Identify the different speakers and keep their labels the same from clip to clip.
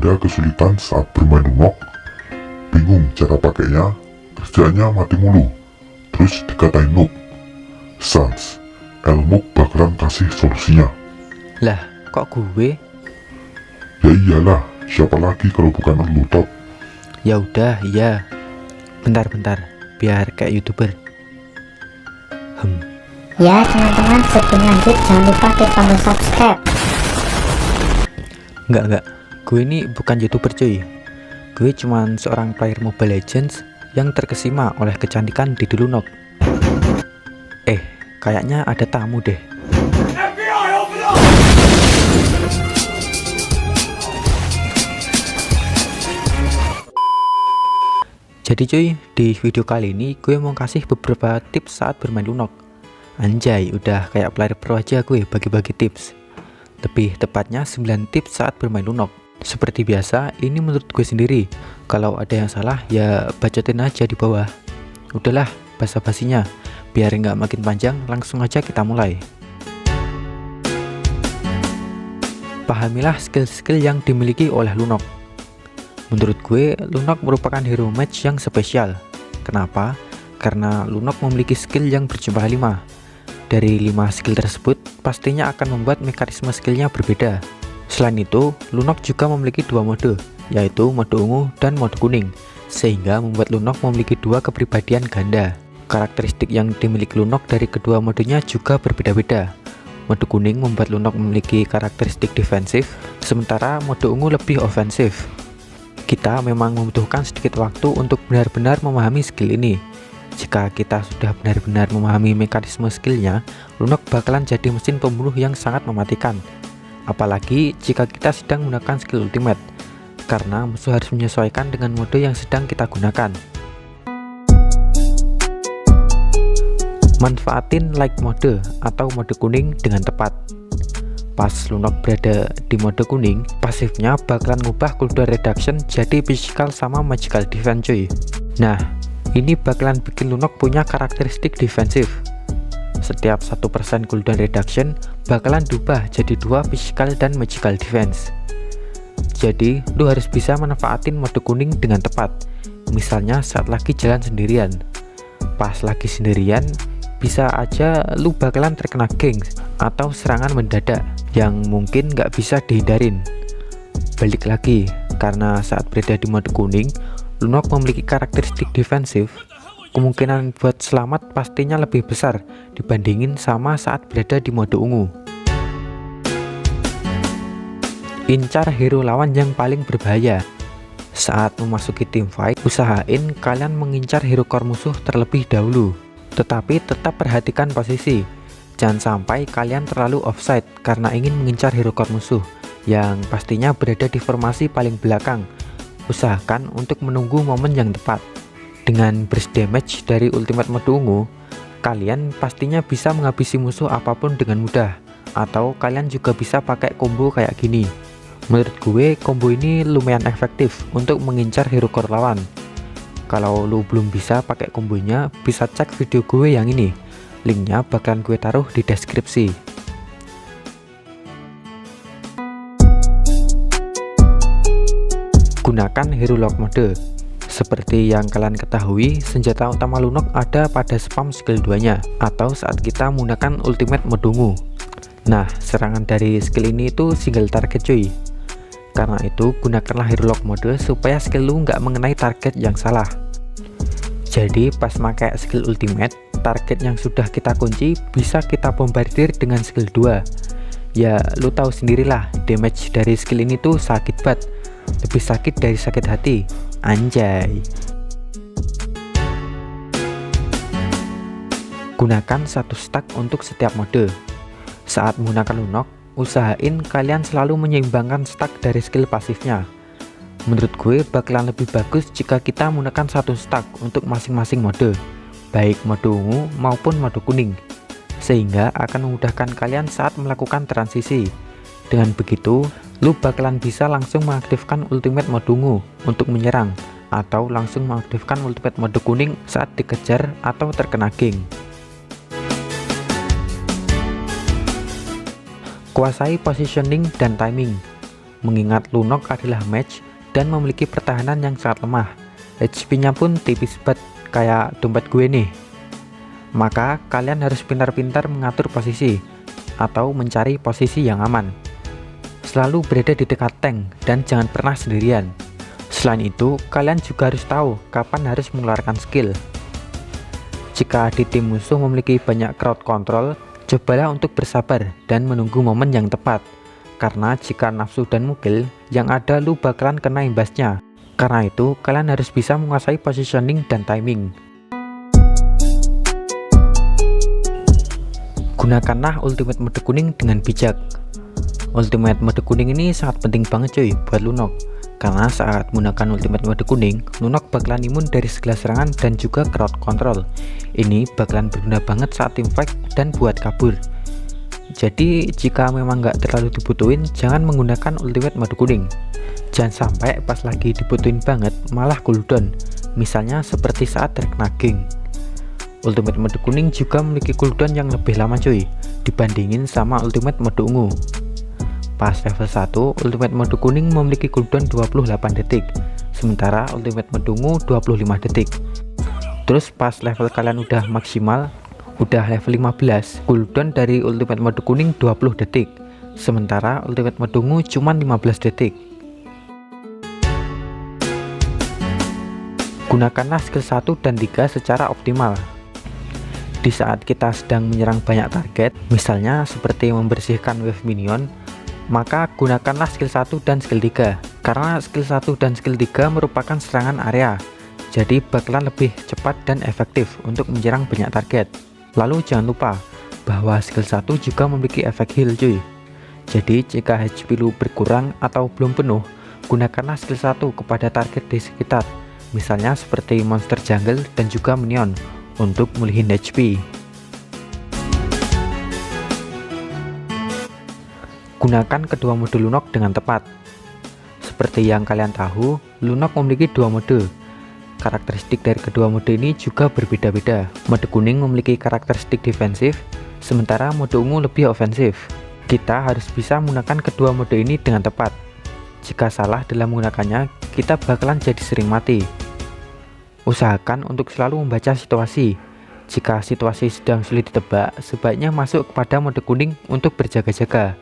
Speaker 1: Anda kesulitan saat bermain Lunok? Bingung cara pakainya? Kerjanya mati mulu, terus dikatain noob? Sans, Elmuk bakalan kasih solusinya.
Speaker 2: Lah, kok gue?
Speaker 1: Ya iyalah, siapa lagi kalau bukan lu, Top?
Speaker 2: Ya udah, iya. Bentar, biar kayak YouTuber.
Speaker 3: Ya teman-teman, sebelum lanjut jangan lupa klik tombol subscribe.
Speaker 2: Enggak, gue ini bukan YouTuber cuy. Gue cuman seorang player Mobile Legends yang terkesima oleh kecantikan di Lunok. Kayaknya ada tamu deh. Jadi cuy, di video kali ini gue mau kasih beberapa tips saat bermain Lunok. Anjay, udah kayak player pro aja gue bagi-bagi tips. Lebih tepatnya 9 tips saat bermain Lunok. Seperti biasa, ini menurut gue sendiri. Kalau ada yang salah, ya bacotin aja di bawah. Udahlah, basa-basinya. Biar nggak makin panjang, langsung aja kita mulai. Pahamilah skill-skill yang dimiliki oleh Lunok. Menurut gue, Lunok merupakan hero match yang spesial. Kenapa? Karena Lunok memiliki skill yang berjumlah 5. Dari 5 skill tersebut, pastinya akan membuat mekanisme skillnya berbeda. Selain itu, Lunok juga memiliki 2 mode, yaitu mode ungu dan mode kuning, sehingga membuat Lunok memiliki 2 kepribadian ganda. Karakteristik yang dimiliki Lunok dari kedua modenya juga berbeda-beda. Mode kuning membuat Lunok memiliki karakteristik defensif, sementara mode ungu lebih ofensif. Kita memang membutuhkan sedikit waktu untuk benar-benar memahami skill ini. Jika kita sudah benar-benar memahami mekanisme skillnya, Lunok bakalan jadi mesin pembunuh yang sangat mematikan. Apalagi jika kita sedang menggunakan skill ultimate, karena musuh harus menyesuaikan dengan mode yang sedang kita gunakan. Manfaatin like mode atau mode kuning dengan tepat. Pas Lunok berada di mode kuning, pasifnya bakalan ngubah cooldown reduction jadi physical sama magical defense cuy. Nah, ini bakalan bikin Lunok punya karakteristik defensif. Setiap 1% cooldown reduction bakalan diubah jadi 2 physical dan magical defense. Jadi, lu harus bisa manfaatin mode kuning dengan tepat. Misalnya saat lagi jalan sendirian. Pas lagi sendirian, bisa aja lu bakalan terkena gank atau serangan mendadak yang mungkin nggak bisa dihindarin. Balik lagi, karena saat berada di mode kuning, Lunok memiliki karakteristik defensif, kemungkinan buat selamat pastinya lebih besar dibandingin sama saat berada di mode ungu. Incar hero lawan yang paling berbahaya. Saat memasuki tim fight, usahain kalian mengincar hero core musuh terlebih dahulu. Tetapi tetap perhatikan posisi. Jangan sampai kalian terlalu offside karena ingin mengincar hero core musuh yang pastinya berada di formasi paling belakang. Usahakan untuk menunggu momen yang tepat. Dengan burst damage dari ultimate mode ungu, kalian pastinya bisa menghabisi musuh apapun dengan mudah. Atau kalian juga bisa pakai combo kayak gini. Menurut gue, combo ini lumayan efektif untuk mengincar hero core lawan. Kalau lu belum bisa pakai kombonya, bisa cek video gue yang ini. Linknya bakalan gue taruh di deskripsi. Gunakan hero lock mode. Seperti yang kalian ketahui, senjata utama Lunok ada pada spam skill 2-nya atau saat kita menggunakan ultimate mode ungu. Nah, serangan dari skill ini itu single target cuy. Karena itu, gunakanlah hero lock mode supaya skill lu nggak mengenai target yang salah. Jadi pas pakai skill ultimate, target yang sudah kita kunci bisa kita bombardir dengan skill 2. Ya, lu tahu sendirilah, damage dari skill ini tuh sakit banget. Lebih sakit dari sakit hati. Anjay. Gunakan 1 stack untuk setiap mode. Saat menggunakan Lunok, usahain kalian selalu menyeimbangkan stack dari skill pasifnya. Menurut gue bakalan lebih bagus jika kita menggunakan 1 stack untuk masing-masing mode, baik mode ungu maupun mode kuning, sehingga akan memudahkan kalian saat melakukan transisi. Dengan begitu, lu bakalan bisa langsung mengaktifkan ultimate mode ungu untuk menyerang, atau langsung mengaktifkan ultimate mode kuning saat dikejar atau terkena gank. Kuasai positioning dan timing. mengingat Lunok adalah mage dan memiliki pertahanan yang sangat lemah. HP-nya pun tipis banget kayak dompet gue nih. Maka kalian harus pintar-pintar mengatur posisi atau mencari posisi yang aman. Selalu berada di dekat tank dan jangan pernah sendirian. Selain itu, kalian juga harus tahu kapan harus mengeluarkan skill. Jika di tim musuh memiliki banyak crowd control, cobalah untuk bersabar dan menunggu momen yang tepat. Karena jika nafsu dan mukil, yang ada lu bakalan kena imbasnya. Karena itu, kalian harus bisa menguasai positioning dan timing. Gunakanlah ultimate mode kuning dengan bijak. Ultimate mode kuning ini sangat penting banget cuy buat Lunok. Karena saat menggunakan ultimate mode kuning, Lunok bakalan imun dari segala serangan dan juga crowd control. Ini bakalan berguna banget saat team fight dan buat kabur. Jadi jika memang nggak terlalu dibutuhin, jangan menggunakan ultimate mode kuning. Jangan sampai pas lagi dibutuhin banget malah cooldown, misalnya seperti saat terkena geng. Ultimate mode kuning juga memiliki cooldown yang lebih lama cuy, dibandingin sama ultimate mode ungu. Pas level 1, ultimate mode kuning memiliki cooldown 28 detik, sementara ultimate mode ungu 25 detik. Terus pas level kalian udah maksimal, udah level 15, cooldown dari ultimate mode kuning 20 detik, sementara ultimate mode ungu cuma 15 detik. Gunakanlah skill 1 dan 3 secara optimal. Di saat kita sedang menyerang banyak target, misalnya seperti membersihkan wave minion, maka gunakanlah skill 1 dan skill 3. Karena skill 1 dan skill 3 merupakan serangan area, jadi bakalan lebih cepat dan efektif untuk menyerang banyak target. Lalu jangan lupa bahwa skill 1 juga memiliki efek heal cuy. Jadi jika HP lu berkurang atau belum penuh, gunakanlah skill 1 kepada target di sekitar, misalnya seperti monster jungle dan juga minion untuk mulihin HP. Gunakan kedua mode Lunok dengan tepat. Seperti yang kalian tahu, Lunok memiliki dua mode. Karakteristik dari kedua mode ini juga berbeda-beda. Mode kuning memiliki karakteristik defensif, sementara mode ungu lebih ofensif. Kita harus bisa menggunakan kedua mode ini dengan tepat. Jika salah dalam menggunakannya, kita bakalan jadi sering mati. Usahakan untuk selalu membaca situasi. Jika situasi sedang sulit ditebak, sebaiknya masuk kepada mode kuning untuk berjaga-jaga.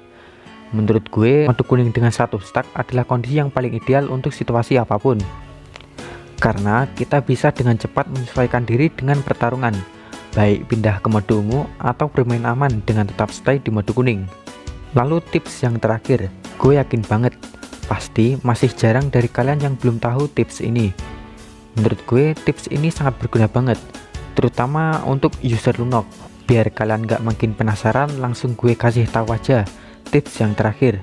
Speaker 2: Menurut gue, mode kuning dengan 1 stack adalah kondisi yang paling ideal untuk situasi apapun. Karena kita bisa dengan cepat menyesuaikan diri dengan pertarungan, baik pindah ke mode ungu atau bermain aman dengan tetap stay di mode kuning. Lalu tips yang terakhir, gue yakin banget pasti masih jarang dari kalian yang belum tahu tips ini. Menurut gue tips ini sangat berguna banget, terutama untuk user Lunok. Biar kalian gak makin penasaran, langsung gue kasih tahu aja tips yang terakhir.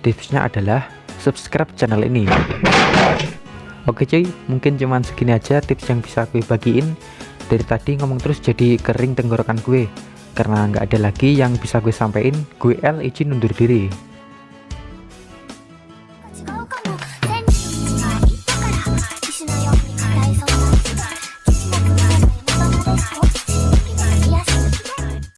Speaker 2: Tipsnya adalah subscribe channel ini. Oke cuy, mungkin cuman segini aja tips yang bisa gue bagiin. Dari tadi ngomong terus jadi kering tenggorokan gue, karena nggak ada lagi yang bisa gue sampein. Gue izin undur diri.